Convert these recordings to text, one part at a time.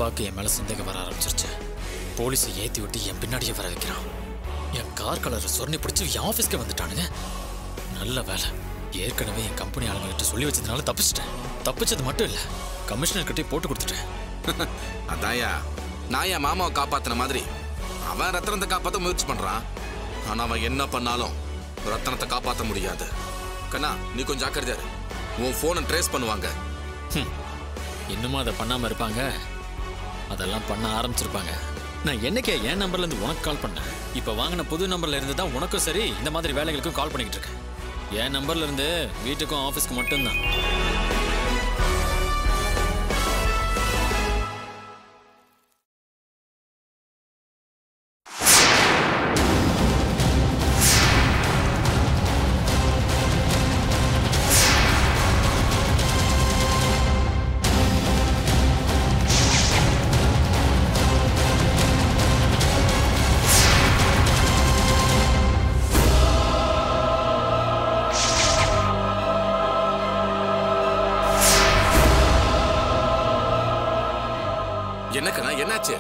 அப்பாவுக்கு என் மேல சந்தேகம் வர ஆரம்பிச்சிருச்சு. போலீஸை ஏத்தி விட்டு என் பின்னாடியே வர வைக்கிறான். என் கார் கலரை சொர்ணி பிடிச்சி என் ஆஃபீஸ்க்கு வந்துட்டானுங்க. நல்ல வேலை, ஏற்கனவே என் கம்பெனி ஆளுங்கிட்ட சொல்லி வச்சதுனால தப்பிச்சிட்டேன். தப்பிச்சது மட்டும் இல்ல, கமிஷனர் கிட்டே போட்டு கொடுத்துட்டேன். அதாயா நான் என் மாமாவை காப்பாத்தின மாதிரி அவன் ரத்தனத்தை காப்பாற்ற முயற்சி பண்றான். ஆனா அவன் என்ன பண்ணாலும் ரத்தனத்தை காப்பாற்ற முடியாது. கண்ணா, நீ கொஞ்சம் ஜாக்கிரதையா இரு. உன் போனை ட்ரேஸ் பண்ணுவாங்க. இன்னுமா அதை பண்ணாம இருப்பாங்க? அதெல்லாம் பண்ண ஆரம்பிச்சிருப்பாங்க. நான் என்னைக்கே என் நம்பர்ல இருந்து உனக்கு கால் பண்ணேன். இப்ப வாங்கின புது நம்பர்ல இருந்து தான் உனக்கும் சரி இந்த மாதிரி வேலைகளுக்கும் கால் பண்ணிக்கிட்டு இருக்கேன். என் நம்பர்ல இருந்து வீட்டுக்கும் ஆஃபீஸ்க்கு மட்டும்தான். என்னாச்சு?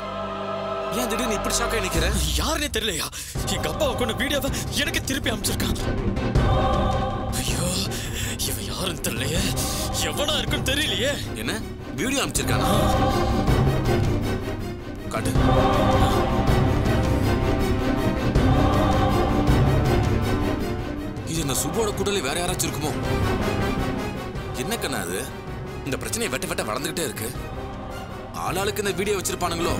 ஏன் திடீர்னு இப்படி ஷாக்கா நிக்கிற? யாருன்னே தெரியலையா? எங்க அப்பாவை கொண்டு வீடியோவை எனக்கு திருப்பி அனுப்பிச்சிருக்கான். ஐயோ, இவன் யாருன்னு தெரியலையே, எவனா இருக்குன்னு தெரியலையே. என்ன வீடியோ அனுப்பிச்சிருக்கானா? காட்டு. இது என்ன சுப்போட கூடல வேற யாராச்சும் இருக்குமோ? என்ன கண்ணா அது? இந்த பிரச்சனை வெட்ட வெட்ட வளர்ந்துகிட்டே இருக்கு. ஆளாளுக்கு இந்த வீடியோ வச்சிருப்பானுங்களோ?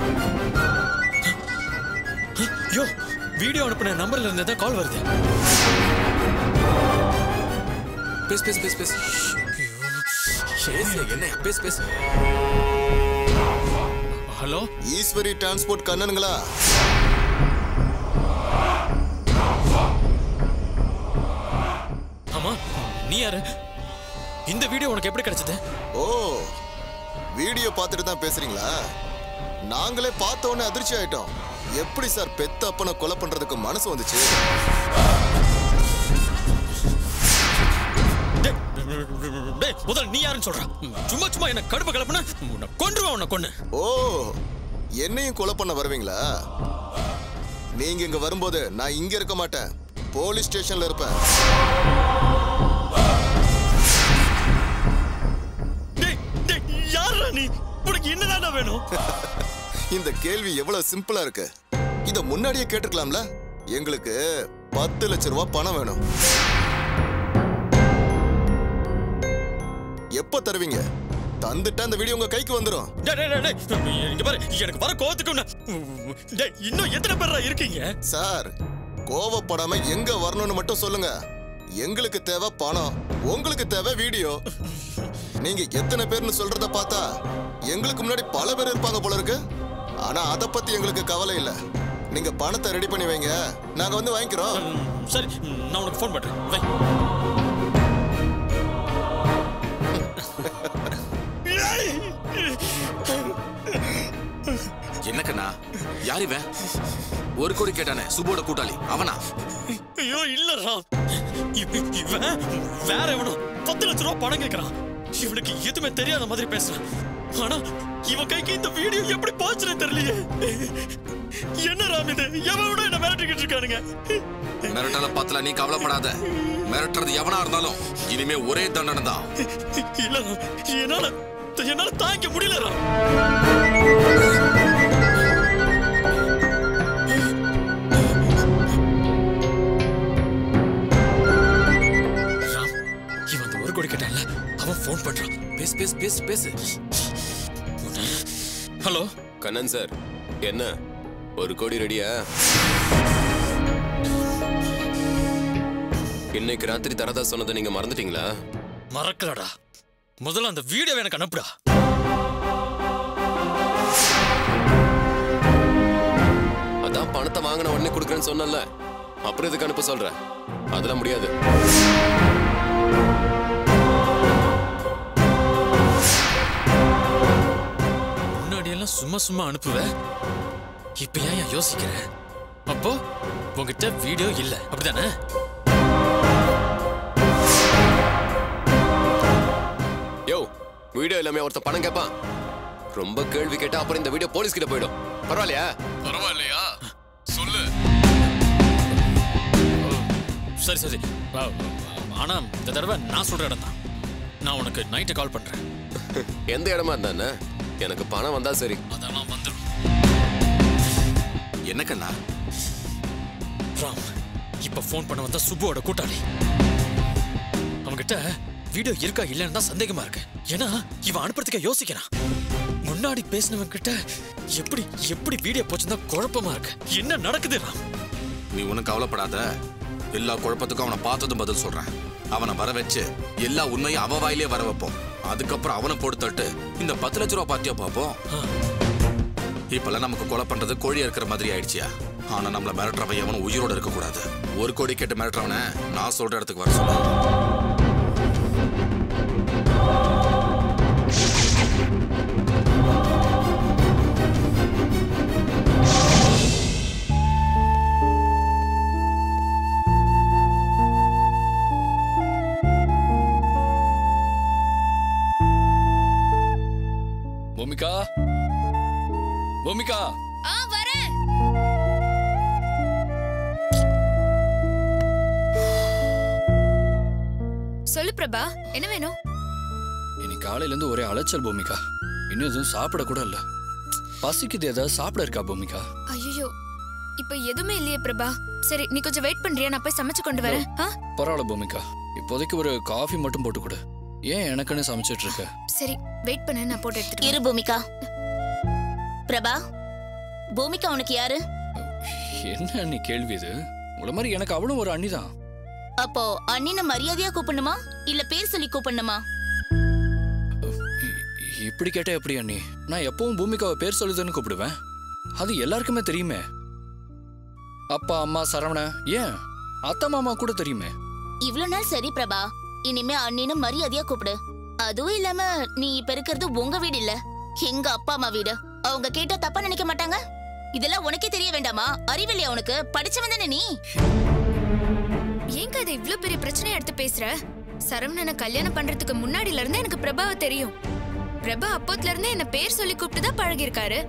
யோ, வீடியோ அனுப்பின நம்பர்ல இருந்து தான் கால் வருது. பேஸ் பேஸ் பேஸ் பேஸ். என்ன பேஸ் பேஸ். ஹலோ, ஈஸ்வரி டிரான்ஸ்போர்ட் கண்ணனுங்களா? ஆமா, நீ யாரு? இந்த வீடியோ உனக்கு எப்படி கிடைச்சது? ஓ, வீடியோ பார்த்துட்டு தான் பேசுறீங்களா? நாங்களே பார்த்த உடனே அதிர்ச்சி ஆயிட்டோம். எப்படி சார் பெத்த அப்பனை கொலை பண்றதுக்கு மனசு வந்துச்சு? முதல்ல நீ யாருன்னு சொல்ற? சும்மா சும்மா என்ன கடுப்பு கலப்புன உன்னை கொன்றுவேன். உன்னை கொன்னு. ஓ, என்னையும் கொலை பண்ண வருவீங்களா? நீங்க இங்க வரும்போது நான் இங்க இருக்க மாட்டேன், போலீஸ் ஸ்டேஷன்ல இருப்பேன். நீ உனக்கு என்னடா வேணும்? இந்த கேள்வி எவ்வளவு சிம்பிளா இருக்கு. இத முன்னாடியே கேட்டுக்கலாம்ல. எங்களுக்கு 10 லட்சம் ரூபாய் பணம் வேணும். எப்ப தருவீங்க? தந்துட்டா அந்த வீடியோ உங்க கைக்கு வந்துரும். இங்க பாரு, எனக்கு வர கோவத்துக்கு இன்னும் எத்தனை பேரா இருக்கீங்க? சார், கோவப்படாம எங்க வரணும்னு மட்டும் சொல்லுங்க. எங்களுக்கு தேவை பணம், உங்களுக்கு தேவை வீடியோ. நீங்க எத்தனை பேர்னு சொல்றத பார்த்தா எங்களுக்கு முன்னாடி பல பேர் இருப்பாங்க போல இருக்கு. ஆனா அத பத்தி எங்களுக்கு கவலை இல்ல. நீங்க பணத்தை ரெடி பண்ணி வைங்க, நாங்க வந்து வாங்கிக்கிறோம். சரி, நான் உனக்கு ஃபோன் பண்றேன். வை. என்ன கண்ணா, யார் இவன்? 1 கோடி கேட்டானே, சுப்போட கூட்டாளி அவனா? ஐயோ இல்லடா, இவன் வேற எவனோ 10 லட்சம் ரூபாய் பணம் கேட்கறான். இவனுக்கு எதுவுமே தெரியாத மாதிரி பேசுறான். ஆனா இவன் கைக்கு இந்த வீடியோ எப்படி போச்சுன்னு தெரியலையே. என்ன ராம் இது? எவனோட என்ன மிரட்டிக்கிட்டு இருக்கானுங்க? மிரட்டல பாத்தல, நீ கவலைப்படாத. மிரட்டுறது எவனா இருந்தாலும் இனிமே ஒரே தண்டனை தான். இல்ல, என்னால தாங்க முடியல ராம். இவன் 1 கோடி கேட்டான்ல, அவன் ஃபோன் பண்றான். பேசு பேசு பேசு பேசு. ஹலோ கண்ணன் சார், என்ன 1 கோடி ரெடியா? இன்னைக்கு ராத்திரி தரதா சொன்னதை நீங்க மறந்துட்டீங்களா? மறக்கலடா. முதல்ல அந்த வீடியோ எனக்கு அனுப்புடா. அதான் பணத்தை வாங்கின உடனே கொடுக்குறேன்னு சொன்னல, அப்புறம் இதுக்கு அனுப்ப சொல்ற? அதெல்லாம் முடியாது. முன்னாடியெல்லாம் சும்மா சும்மா அனுப்புவேன், இப்ப ஏன் யோசிக்கிற? அப்போ உங்ககிட்ட வீடியோ இல்ல, அப்படிதானே? யோ, வீடியோ எல்லாமே ஒருத்த பணம் கேட்பான். ரொம்ப கேள்வி கேட்டா அப்புறம் இந்த வீடியோ போலீஸ் கிட்ட போயிடும். பரவாயில்லையா? பரவாயில்லையா? சொல்லு. சரி சரி. ஆனா இந்த தடவை நான் சொல்ற இடம் தான். நான் உனக்கு நைட்டு கால் பண்றேன். எந்த இடமா இருந்தானே எனக்கு பணம் வந்தா சரி. அதெல்லாம் வந்துடும். என்ன கண்ணா? ராம் இப்ப போன் பண்ண வந்தா சுப்புவோட கூட்டாளி. அவன்கிட்ட வீடியோ இருக்கா இல்லன்னு தான் சந்தேகமா இருக்கு. ஏன்னா இவன் அனுப்புறதுக்கு யோசிக்கிறான். முன்னாடி பேசினவன் கிட்ட எப்படி எப்படி வீடியோ போச்சுன்னா குழப்பமா இருக்கு. என்ன நடக்குது ராம்? நீ ஒன்னும் கவலைப்படாத. எல்லா குழப்பத்துக்கும் அவனை பார்த்ததும் பதில் சொல்றேன். அவனை வர வச்சு எல்லா உண்மையும் அவ வாயிலே வர வைப்போம். அதுக்கப்புறம் அவனை போட்டுட்டு இந்த 10 லட்ச ரூபா பார்ட்டியா பார்ப்போம். இப்பெல்லாம் நமக்கு கொலை பண்றது கோழியா இருக்கிற மாதிரி ஆயிடுச்சியா? ஆனா நம்மள மிரட்டுறவன் எவனும் உயிரோட இருக்க கூடாது. 1 கோடி கேட்டு மிரட்டுறவனை நான் சொல்ற இடத்துக்கு வர சொல்ல. பூமிகா, பூமிகா. வரேன். சொல்லு பிரபா, என்ன வேணும்? இன்னைக்கு காலையில இருந்து ஒரே அலைச்சல் பூமிகா. இன்னும் எதுவும் சாப்பிட கூட இல்ல. பசிக்குது, ஏதாவது சாப்பிட இருக்கா பூமிகா? ஐயோ, இப்ப எதுவுமே இல்லையே பிரபா. சரி, நீ கொஞ்சம் வெயிட் பண்றியா? நான் போய் சமைச்சு கொண்டு வரேன். பரவாயில்ல பூமிகா, இப்போதைக்கு ஒரு காஃபி மட்டும் போட்டு கொடு. ஏன் எனக்குன்னு சமைச்சிட்டு இருக்க? சரி, வெயிட் பண்ணு, நான் போட்டு எடுத்துட்டு இரு பூமிகா. பிரபா, பூமிகா உனக்கு யாரு? என்ன நீ கேள்வி இது? உங்கள மாதிரி எனக்கு அவளும் ஒரு அண்ணிதான். அப்போ அண்ணின மரியாதையா கூப்பிடணுமா இல்ல பேர் சொல்லி கூப்பிடணுமா? இப்படி கேட்டா எப்படி அண்ணி? நான் எப்பவும் பூமிகாவை பேர் சொல்லுதுன்னு கூப்பிடுவேன். அது எல்லாருக்குமே தெரியுமே. அப்பா, அம்மா, சரவண, ஏன் அத்தை மாமா கூட தெரியுமே. இவ்வளவு நாள் சரி பிரபா, இனிமே அண்ணின்னு மரியாதையா கூப்பிடு. அதுவும் இல்லாம நீ இப்ப இருக்கிறது உங்க வீடு இல்ல, எங்க அப்பா அம்மா வீடு. அவங்க கேட்டா தப்பா நினைக்க மாட்டாங்க? இதெல்லாம் உனக்கே தெரிய வேண்டாமா? அறிவில்லையா உனக்கு? படிச்சவன் தானே நீ? ஏங்க இதை இவ்ளோ பெரிய பிரச்சனையை எடுத்து பேசுற? சரவணனை கல்யாணம் பண்றதுக்கு முன்னாடில இருந்து எனக்கு பிரபாவை தெரியும். பிரபா அப்போத்துல இருந்தே என்ன பேர் சொல்லி கூப்பிட்டு தான் பழகி இருக்காரு.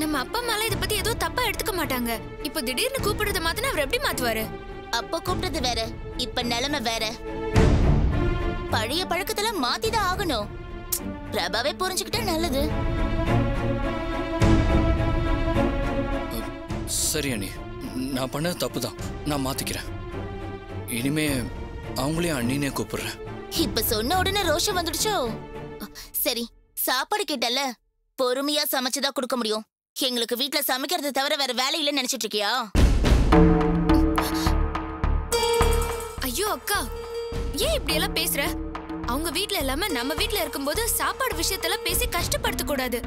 நம்ம அப்பா அம்மால இத பத்தி ஏதோ தப்பா எடுத்துக்க மாட்டாங்க. இப்போ திடீர்னு கூப்பிடுறத மாத்தினா அவர் எப்படி மாத்துவாரு? அப்ப கூப்பிட்டது வேற, இப்ப நிலைமை வேற. பழைய பழக்கத்துல மாத்திதான் ஆகணும். பிரபாவே புரிஞ்சுக்கிட்டா நல்லது. சரி அண்ணி, நான் பண்ணது தப்புதான். நான் மாத்திக்கிறேன். இனிமே அவங்களையும் அண்ணினே கூப்பிடுறேன். இப்ப சொன்ன உடனே ரோஷம் வந்துடுச்சோ? சரி, சாப்பாடு கேட்டல, பொறுமையா சமைச்சுதான் கொடுக்க முடியும். எங்களுக்கு வீட்டுல சமைக்கிறத தவிர வேற வேலை இல்லைன்னு நினைச்சிட்டு இருக்கியா? ஐயோ அக்கா, ஏன் இப்படி எல்லாம் பேசுற? அவங்க வீட்ல இல்லாம நம்ம வீட்ல இருக்கும்போது சாப்பாடு விஷயத்துல பேசி கஷ்டப்படுத்த கூடாது.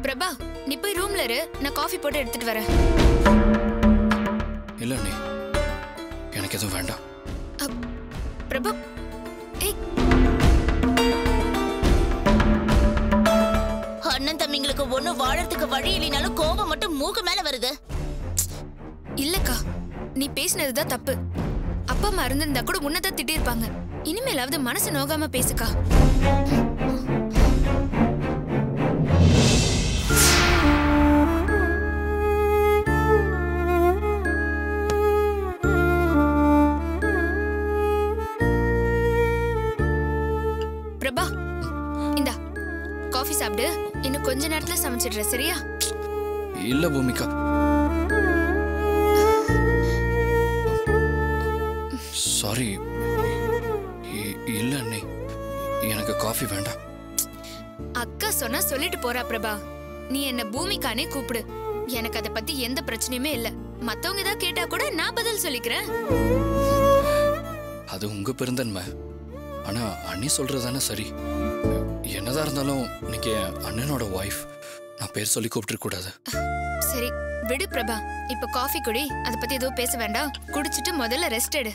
பிரபா, நீ போய் ரூம்ல இரு, நான் காஃபி போட்டு எடுத்துட்டு வரேன். இல்ல அண்ணி, எனக்கு எதுவும் வேண்டாம். பிரபா, ஏய், அண்ணன் தம்பிங்களுக்கு ஒண்ணும் வாழறதுக்கு வழி இல்லைனாலும் கோபம் மட்டும் மூக்கு மேல வருது. இல்லக்கா, நீ பேசினதுதான் தப்பு. அப்பா அம்மா இருந்திருந்தா கூட உன்னதான் திட்டிருப்பாங்க. இனிமேலாவது மனசு நோகாம பேசுக்கா. பிரபா, இந்தா காஃபி சாப்பிடு. இன்னும் கொஞ்ச நேரத்துல சமைச்சிடுற, சரியா? இல்ல பூமிகா, சாரி. இல்ல அண்ணி, எனக்கு காஃபி வேண்டாம். அக்கா சொன்னா சொல்லிட்டு போறா பிரபா. நீ என்ன பூமிகானே கூப்பிடு. எனக்கு அத பத்தி எந்த பிரச்சனையுமே இல்ல. மத்தவங்க ஏதாவது கேட்டா கூட நான் பதில் சொல்லிக்கிறேன். அது உங்க பெருந்தன்மை. ஆனா அண்ணி சொல்றதுதானே சரி. என்னதான் இருந்தாலும் நீங்க அண்ணனோட வைஃப். நான் பேர் சொல்லி கூப்பிட்டு கூடாது. சரி விடு பிரபா, இப்ப காஃபி குடி. அத பத்தி எதுவும் பேச வேண்டாம். குடிச்சிட்டு முதல்ல ரெஸ்ட் எடு.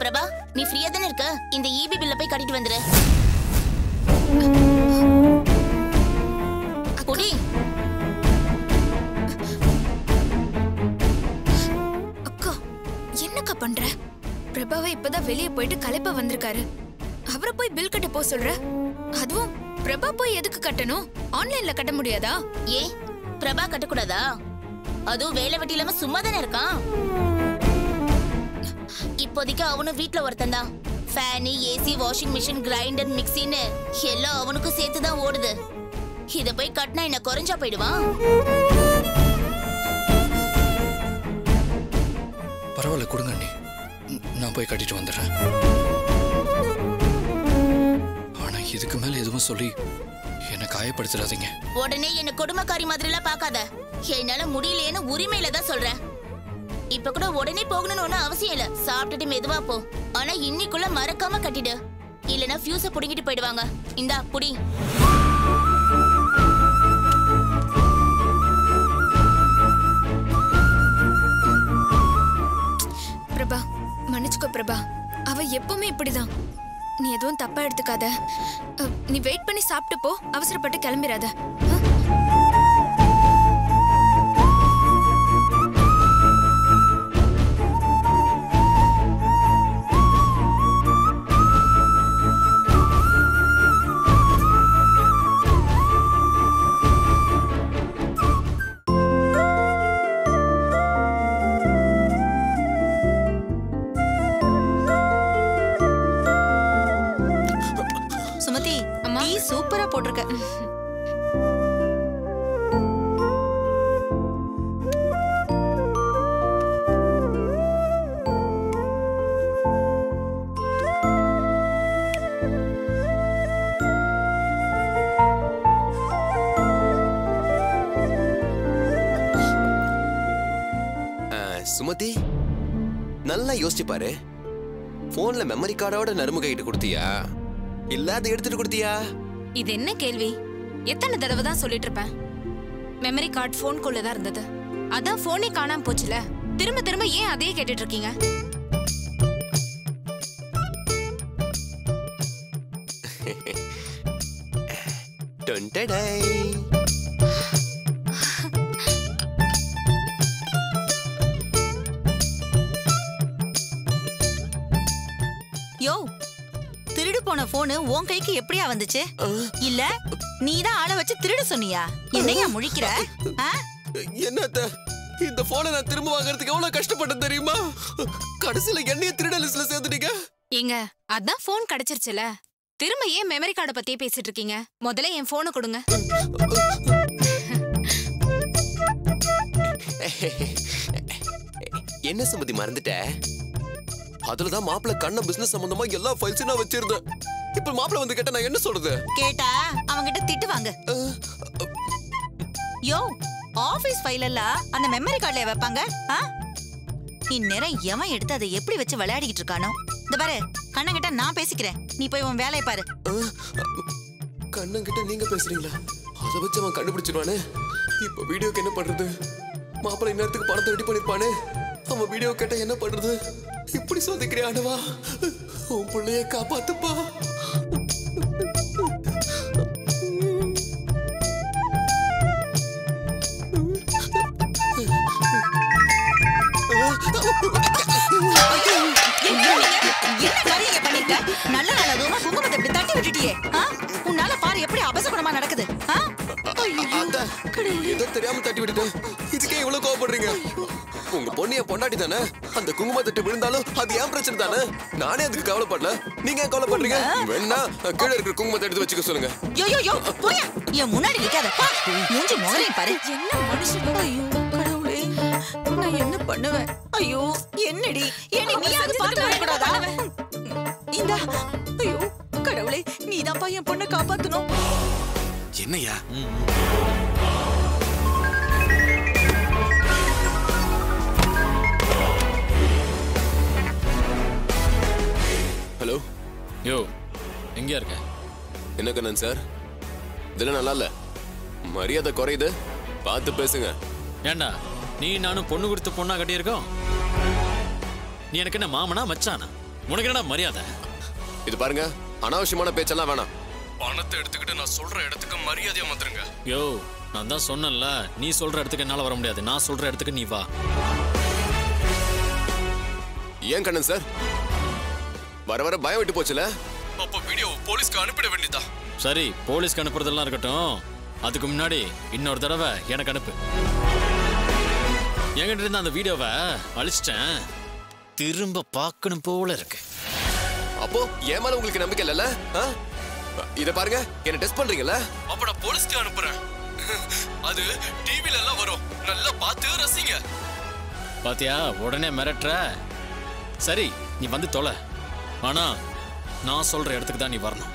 பிரபா, நீ ஃப்ரீயா தானே இருக்க? இந்த ஈபி பில்ல போய் கட்டிட்டு வந்துரு. குடி. அக்கா, என்னக்கா பண்ற? பிரபாவை இப்பதான் வெளியே போயிட்டு களைப்பா வந்திருக்காரு. அவரை போய் பில் கட்ட போ சொல்ற? அதுவும் பிரபா போய் எதுக்கு கட்டணும்? ஆன்லைன்ல கட்ட முடியாதா? ஏன் பிரபா கட்டக்கூடாதா? அதுவும் வேலை வெட்டி இல்லாம சும்மா தானே இருக்கான். இப்போதைக்கு அவனும் வீட்டுல ஒருத்தன் தான். Fan, AC, washing machine, grinder, மிக்சின்னு எல்லாம் அவனுக்கும் சேர்த்துதான் ஓடுது. இத போய் கட்டினா என்ன குறைஞ்சா போயிடுவான்? பரவாயில்ல, கொடுங்க அண்ணி. நான் போய் கட்டிட்டு வந்துடுறேன். ஆனா இதுக்கு மேல எதுவும் சொல்லி என்ன காயப்படுத்திடாதீங்க. உடனே என்ன கொடுமைக்காரி மாதிரி எல்லாம் பாக்காத. என்னால முடியலையேன்னு உரிமையில தான் சொல்றேன். இப்ப கூட உடனே போகணும்னு அவசியம் இல்ல. சாப்பிட்டுட்டு மெதுவா போ. ஆனா இன்னைக்குள்ள மறக்காம கட்டிடு. இல்லனா ஃபியூஸ புடுங்கிட்டு போயிடுவாங்க. இந்தா புடி. பிரபா, மன்னிச்சுக்கோ பிரபா. அவ எப்பவுமே இப்படிதான். நீ எதுவும் தப்பா எடுத்துக்காத. நீ வெயிட் பண்ணி சாப்பிட்டு போ. அவசரப்பட்டு கிளம்பிராத. சுமதி, டீ சூப்பரா போட்டிருக்க. சுமதி, நல்லா யோசிச்சு பாரு. போன்ல மெமரி கார்டோட நறுமுக கிட்ட கொடுத்தியா, இல்ல அதை எடுத்துட்டு கொடுத்தியா? இது என்ன கேள்வி? எத்தனை தடவை தான் சொல்லிட்டு இருப்பேன். மெமரி கார்டு போன்குள்ள தான் இருந்தது. அதான் போனே காணாம போச்சுல. திரும்ப திரும்ப ஏன் அதையே கேட்டுட்டு இருக்கீங்க? யோ, திருடு போன போனு உன் கைக்கு எப்படியா வந்துச்சு? இல்ல நீதான் ஆளை வச்சு திருட சொன்னியா? என்னையா முழிக்கிற? என்னத்த, இந்த போனை நான் திரும்ப வாங்குறதுக்கு எவ்வளவு கஷ்டப்பட்டேன் தெரியுமா? கடைசியில என்னைய திருட லிஸ்ட்ல சேர்த்துட்டீங்க. ஏங்க, அதான் போன் கிடைச்சிருச்சுல. திரும்ப ஏன் மெமரி கார்டை பத்தியே பேசிட்டு இருக்கீங்க? முதல்ல என் போனை கொடுங்க. என்ன சுமதி மறந்துட்ட? அதுலதான் மாப்பிள்ள கண்ண பிசினஸ் சம்பந்தமா எல்லா ஃபைல்ஸும் நான் வச்சிருந்தேன். இப்ப மாப்பிள்ள வந்து கேட்டா நான் என்ன சொல்றது? கேட்டா அவங்கிட்ட திட்டு வாங்க. யோ, ஆபீஸ் ஃபைல் எல்லாம் அந்த மெமரி கார்டுல வைப்பாங்க. இந்நேரம் எவன் எடுத்து அதை எப்படி வச்சு விளையாடிக்கிட்டு இருக்கானோ. இந்த பாரு, கண்ணங்கிட்ட நான் பேசிக்கிறேன். நீ போய் உன் வேலையை பாரு. கண்ணங்கிட்ட நீங்க பேசுறீங்களா? அதை வச்சு அவன் கண்டுபிடிச்சிருவானே. இப்ப வீடியோக்கு என்ன பண்றது? மாப்பிள்ள இந்நேரத்துக்கு பணத்தை ரெடி பண்ணிருப்பானே. அவன் வீடியோ கேட்டா என்ன பண்றது? இப்படி சோதிக்கிறே ஆண்டவா, உன் பிள்ளைய காப்பாத்துப்பா. நல்ல நாளதுமா குங்குமத்தை இப்படி தட்டி விட்டுட்டியே. உன்னால பாரு எப்படி அபசகுணமா நடக்குது. ஏதோ தெரியாம தட்டி விட்டுட்டேன். இதுக்கே இவ்வளவு கோவப்படுறீங்க? உங்க பொண்ணு என் பொண்டாட்டி தானே. அந்த குங்கும தட்டு விழுந்தாலும் அது ஏன் பிரச்சனை தானே. நானே அதுக்கு கவலைப்படல. நீங்க ஏன் கவலைப்படுறீங்க? வேணா கீழே இருக்கிற குங்குமத்தை எடுத்து வச்சுக்க சொல்லுங்க. யோ யோ யோ, போயா. என் முன்னாடி நிக்காத. மூஞ்சி முகரையும் பாரு. என்ன மனுஷன்? ஐயோ கடவுளே, நான் என்ன பண்ணுவேன்? ஐயோ என்னடி, என்ன நீ அது பார்த்து வரக்கூடாதா? இந்தா. ஐயோ கடவுளே, நீதான்ப்பா என் பொண்ணை காப்பாத்தணும். என்னையா? ஹலோ. யோ, எங்கயா இருக்க? என்ன கண்ணன் சார், இதெல்லாம் நல்லா இல்ல. மரியாதை குறையுது, பார்த்து பேசுங்க. ஏண்டா, நீ நானும் பொண்ணு கொடுத்து பொண்ணா கட்டியிருக்கோம். நீ எனக்கு என்ன மாமனா மச்சானா? உனக்கு என்னடா மரியாதை? இது பாருங்க, அனாவசியமான பேச்செல்லாம் வேணாம். பணத்தை எடுத்துக்கிட்டு நான் சொல்ற இடத்துக்கு மரியாதையா வந்துருங்க. யோ, நான் தான் சொன்னேன்ல, நீ சொல்ற இடத்துக்கு என்னால வர முடியாது. நான் சொல்ற இடத்துக்கு நீ வா. ஏன் கண்ணன் சார், வர வர பயம் விட்டு போச்சுல? அப்ப வீடியோ போலீஸ்க்கு அனுப்பிட வேண்டியதா? சரி, போலீஸ்க்கு அனுப்புறதெல்லாம் இருக்கட்டும். அதுக்கு முன்னாடி இன்னொரு தடவை எனக்கு அனுப்பு. என்கிட்ட இருந்த அந்த வீடியோவை அழிச்சிட்டேன். திரும்ப பார்க்கணும் போல இருக்கு. அப்போ என் மேல உங்களுக்கு நம்பிக்கை இல்லைல்ல? இத பாருங்க, என்ன டெஸ்ட் பண்றீங்கல்ல? அப்ப நான் போலீஸ்க்கு அனுப்புறேன். அது டிவில எல்லாம் வரும், நல்லா பார்த்து ரசிங்க. பாத்தியா, உடனே மிரட்டுற. சரி, நீ வந்து தொலை. ஆனா நான் சொல்ற இடத்துக்கு தான் நீ வரணும்.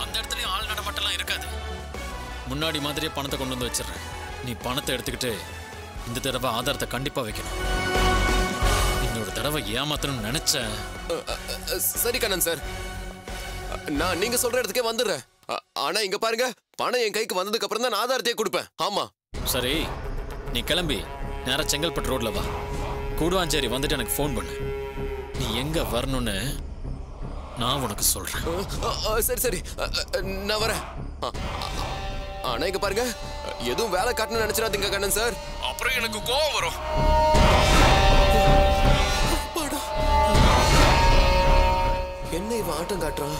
அந்த இடத்துலயும் ஆள் நடமாட்டெல்லாம் இருக்காது. முன்னாடி மாதிரியே பணத்தை கொண்டு வந்து வச்சிடுறேன். நீ பணத்தை எடுத்துக்கிட்டு இந்த தடவை ஆதாரத்தை கண்டிப்பா வைக்கணும். இன்னொரு தடவை ஏமாத்தணும்னு நினைச்ச. சரி கண்ணன் சார், நான் நீங்க சொல்ற இடத்துக்கே வந்துடுறேன். ஆனா இங்க பாருங்க, பணம் என் கைக்கு வந்ததுக்கு அப்புறம் தான் நான் ஆதாரத்தையே கொடுப்பேன். ஆமா. சரி, நீ கிளம்பி நேரா செங்கல்பட்டு ரோட்ல வா. கூடுவாஞ்சேரி வந்துட்டு எனக்கு ஃபோன் பண்ணு. நீ எங்க வரணும்னு நான் உனக்கு சொல்றேன். சரி சரி, நான் வரேன். ஆனா இங்க பாருங்க, எதுவும் வேலை காட்டணும்னு நினைச்சிடாதீங்க கண்ணன் சார், அப்புறம் எனக்கு கோவம் வரும். என்ன இவன் ஆட்டம் காட்டுறான்?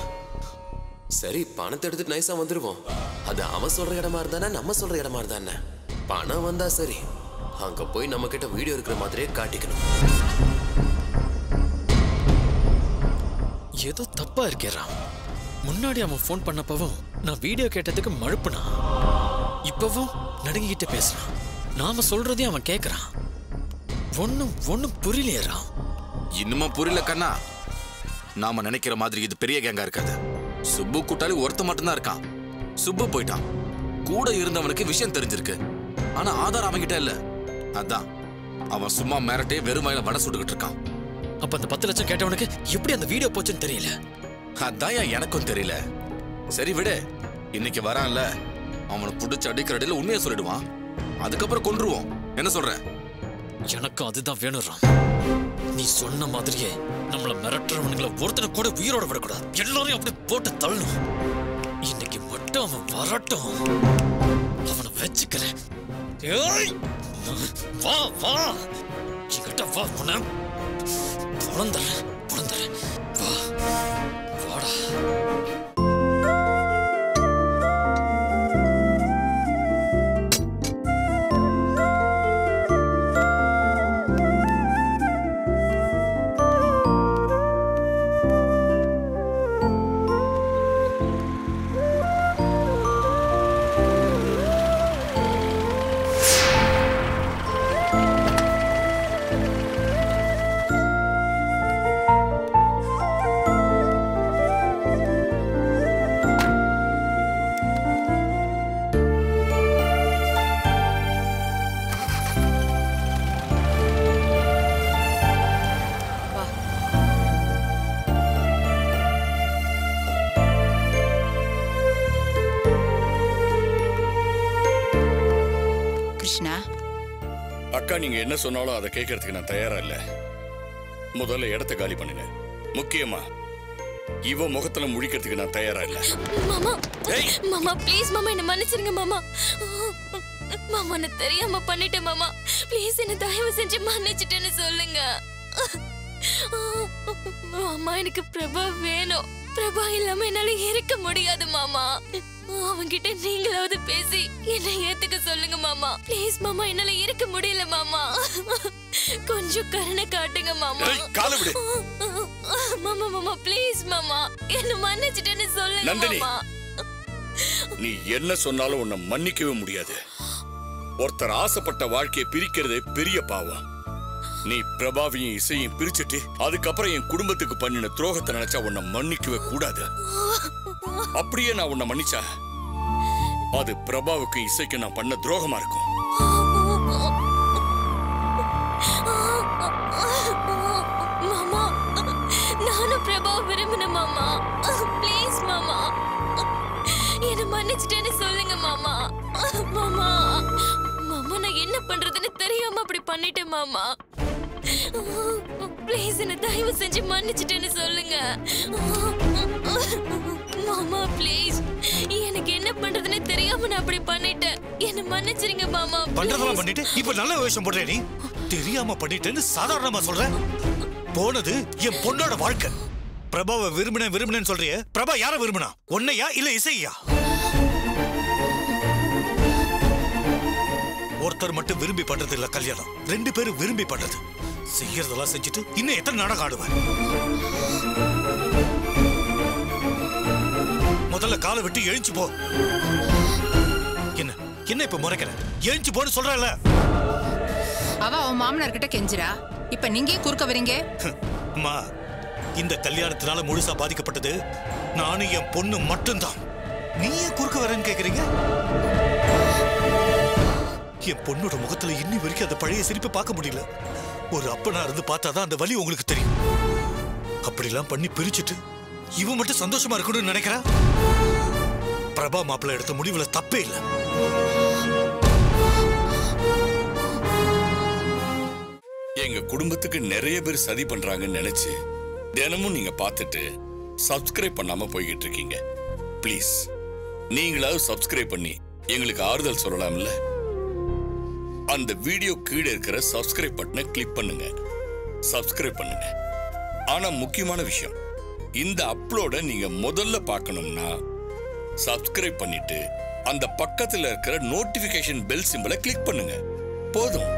சரி, பணத்தை எடுத்துட்டு நைஸா வந்துருவோம். அது அவன் சொல்ற இடமா இருந்தானே, நம்ம சொல்ற இடமா இருந்தானே, பணம் வந்தா சரி. அங்க போய் நம்ம கிட்ட வீடியோ இருக்கிற மாதிரியே காட்டிக்கணும். ஏதோ தப்பா இருக்கேன். முன்னாடி அவன் ஃபோன் பண்ணப்பவும் நான் வீடியோ கேட்டதுக்கு மழுப்புனா, இப்பவும் நடுங்கிட்டு பேசுறான். நாம சொல்றதே அவன் கேட்கறான். ஒன்னும் புரியலையேரா. இன்னுமா புரியல கண்ணா? நாம நினைக்கிற மாதிரி இது பெரிய கேங்கா இருக்காது. சுப்பு கூட்டாளி ஒருத்த மட்டும்தான் இருக்கான். சுப்பு போயிட்டான். கூட இருந்தவனுக்கு விஷயம் தெரிஞ்சிருக்கு, ஆனா ஆதாரம் அவன்கிட்ட இல்ல. அதான் அவன் சும்மா மிரட்டே வெறும் வாயில வடை சுட்டுக்கிட்டு இருக்கான். அப்ப அந்த 10 லட்சம் கேட்டவனுக்கு எப்படி அந்த வீடியோ போச்சுன்னு தெரியல. அதான் எனக்கும் தெரியல. சரி விடு, இன்னைக்கு வரான்ல, அவனை புடிச்சு அடிக்கிற அடியில உண்மையை சொல்லிடுவான். அதுக்கப்புறம் கொன்றுவோம். என்ன சொல்ற? எனக்கும் அதுதான் வேணும். நீ சொன்ன மாதிரியே நம்மள மிரட்டுறவனுங்களை ஒருத்தனை கூட உயிரோட விடக்கூடாது. எல்லாரையும் அப்படி போட்டு தள்ளணும். இன்னைக்கு மட்டும் அவன் வரட்டும், அவனை வச்சுக்கிறேன். வா வா, என்கிட்ட வா. புலந்துறேன் வா, வாடா. அக்கா, நீங்க என்ன சொன்னாலும் அதை கேட்கறதுக்கு நான் தயாரா இல்ல. முதல்ல இடத்தை காலி பண்ணுங்க. முக்கியமா இவ முகத்துல முழிக்கிறதுக்கு நான் தயாரா இல்ல. மாமா, மாமா ப்ளீஸ் மாமா, என்ன மன்னிச்சிருங்க மாமா. மாமா, நான் தெரியாம பண்ணிட்டேன் மாமா. ப்ளீஸ் என்ன தயவு செஞ்சு மன்னிச்சிட்டேன்னு சொல்லுங்க. மாமா, எனக்கு பிரபா வேணும். பிரபா இல்லாம என்னால இருக்க முடியாது மாமா. அவன்கிட்ட நீங்களாவது பேசி என்ன ஏத்துக்க சொல்லுங்க மாமா. ப்ளீஸ் மாமா, என்னால இருக்க முடியல மாமா. கொஞ்சம் கருணை காட்டுங்க மாமா. மாமா மாமா ப்ளீஸ் மாமா, என்ன மன்னிச்சிட்டேன்னு சொல்லுங்க மாமா. நீ என்ன சொன்னாலும் உன்னை மன்னிக்கவே முடியாது. ஒருத்தர் ஆசைப்பட்ட வாழ்க்கையை பிரிக்கிறதே பெரிய பாவம். நீ பிரபாவையும் இசையும் பிரிச்சுட்டு அதுக்கப்புறம் என் குடும்பத்துக்கு பண்ணின துரோகத்தை நினைச்சா உன்னை மன்னிக்கவே கூடாது. அப்படியே நான் உன்னை மன்னிச்சா அது பிரபாவுக்கு இசைக்கு நான் பண்ண துரோகமா இருக்கும். மாமா, நானும் பிரபா விரும்பினேன் மாமா. ப்ளீஸ் மாமா, என்ன மன்னிச்சிட்டேன்னு சொல்லுங்க மாமா. மாமா மாமா, நான் என்ன பண்றதுன்னு தெரியாம அப்படி பண்ணிட்டேன் மாமா. ப்ளீஸ் என்ன தயவு செஞ்சு மன்னிச்சிட்டேன்னு சொல்லுங்க மாமா. ப்ளீஸ், எனக்கு என்ன பண்றதுன்னு தெரியாம நான் அப்படி பண்ணிட்டேன். என்ன மன்னிச்சிருங்க மாமா. பண்றதெல்லாம் பண்ணிட்டு இப்ப நல்ல விஷயம் போடுற. நீ தெரியாம பண்ணிட்டேன்னு சாதாரணமா சொல்ற. போனது என் பொண்ணோட வாழ்க்கை. பிரபாவை விரும்பினேன்னு சொல்றிய. பிரபா யார விரும்பினா, உன்னையா இல்ல இசையா? ஒருத்தர் மட்டும் விரும்பி பண்றது இல்ல கல்யாணம், 2 பேரும் விரும்பி பண்றது. செய்யறதெல்லாம் செஞ்சுட்டு இன்னும் எத்தனை நாடகம் ஆடுவேன்? முதல்ல காலை விட்டு எழுந்து போ. என்ன என்ன இப்ப முறைக்கிற? எழுந்து போன்னு சொல்றல. அவ அவன் மாமனார் கிட்ட கெஞ்சிரா, இப்ப நீங்க குறுக்க வரீங்க? அம்மா, இந்த கல்யாணத்தினால முழுசா பாதிக்கப்பட்டது நானும் என் பொண்ணு மட்டும்தான். நீ ஏன் குறுக்க வரேன்னு கேக்குறீங்க? என் பொண்ணோட முகத்துல இன்னி வரைக்கும் அந்த பழைய சிரிப்பை பார்க்க முடியல. ஒரு அப்பனா இருந்து பார்த்தாதான் அந்த வலி உங்களுக்கு தெரியும். அப்படிலாம் பண்ணி பிரிச்சுட்டு இவன் மட்டும் சந்தோஷமா இருக்கணும்னு நினைக்கிறா? பிரபா மாப்பிள்ள எடுத்த முடிவுல தப்பே இல்லை. எங்க குடும்பத்துக்கு நிறைய பேர் சதி பண்றாங்கன்னு நினைச்சு தினமும் நீங்க பார்த்துட்டு சப்ஸ்கிரைப் பண்ணாம போய்கிட்டு இருக்கீங்க. ப்ளீஸ் நீங்களாவது சப்ஸ்கிரைப் பண்ணி எங்களுக்கு ஆறுதல் சொல்லலாம்ல. அந்த வீடியோ கீழே இருக்கிற சப்ஸ்கிரைப் பட்டனை கிளிக் பண்ணுங்க, சப்ஸ்கிரைப் பண்ணுங்க. ஆனா முக்கியமான விஷயம், இந்த அப்லோட நீங்க முதல்ல பார்க்கணும்னா சப்ஸ்கிரைப் பண்ணிட்டு அந்த பக்கத்துல இருக்கிற நோட்டிபிகேஷன் பெல் சிம்பலை கிளிக் பண்ணுங்க. போதும்.